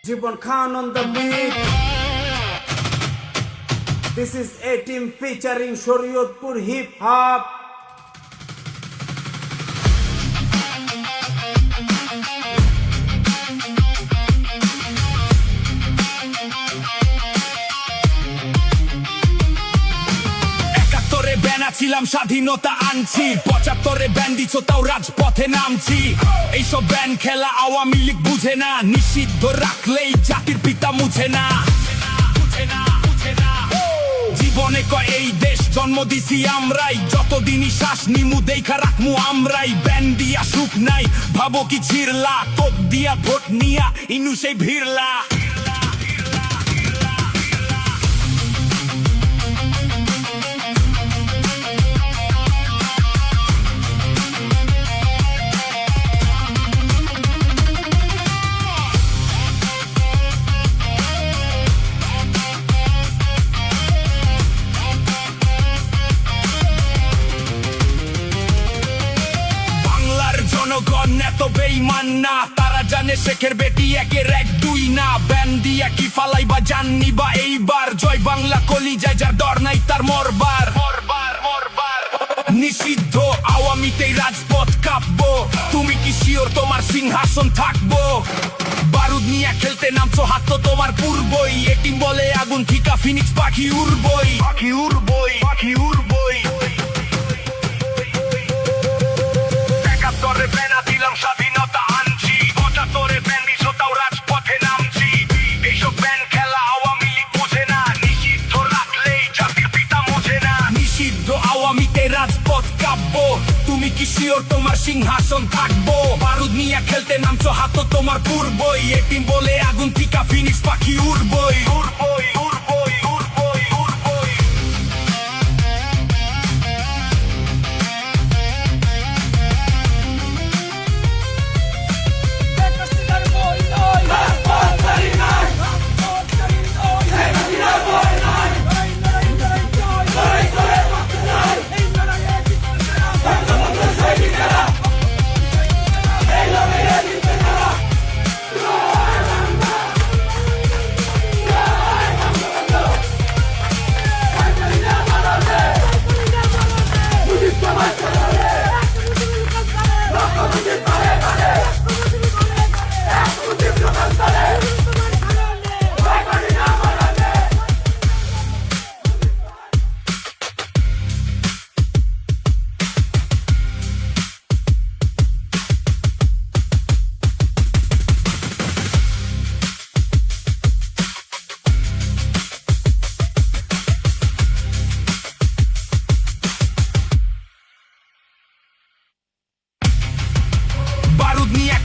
Jibon Khan on the beat. This is A Team featuring Shariatpur Hip Hop. ছিলাম স্বাধীনতা আনছি ৭৫-এ band দিছো তাও রাজপথে নামছি এইসব ব্যান্ড খেলা আওয়ামী লীগ বুঝে না নিষিদ্ধ রাখলেই জাতির পিতা মুছে না জীবনে কয় এই দেশ জন্ম দিছি আমরাই যতদিনই শ্বাস নিমু দেখা রাখমু আমরাই ব্যান্ড দিয়া সুখ নাই ভাবো কি ছিড়লা তোপ দিয়া ভোট নিয়া ইনু সেই ভিড়লা জনগণ এত বেঈমান না তারা জানে শেখের বেটি একের এক দুই না ব্যান্ড দিয়া কি ফালাই বা জাননি বা এইবার জয় বাংলা কলিজায় যার ডর নাই তার মরবার নিষিদ্ধ আওয়ামীতেই রাজপথ কাঁপবো তুমি কি শিওর তোমার সিংহাসন থাকবো বারুদ নিয়ে খেলতে নামছো হাত তো তোমার পূর্বই এটিম বলে আগুন ঠিকা ফিনিক্স পাখি উড়বই স্বাধীনতা আনছি ৭৫-এ ব্যান্ড দিছো তাও রাজপথে নামছি এইসব ব্যান্ড খেলা আওয়ামী লীগ বুঝে না নিষিদ্ধ রাখলেই জাতির পিতা মুছে না নিষিদ্ধ আওয়ামীতে রাজপথ কাঁপবো তুমি কি শিওর তোমার সিংহাসন থাকবো বারুদ নিয়ে খেলতে নামছো হাত তোমার পূর্বই এটিম বলে আগুন ঠিকা ফিনিক্স পাখি উড়বই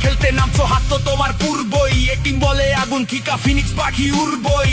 খেলতে নামছো হাত তো তোমার পূর্বই এটিম বলে আগুন ঠিকা ফিনিক্স পাখি উড়বই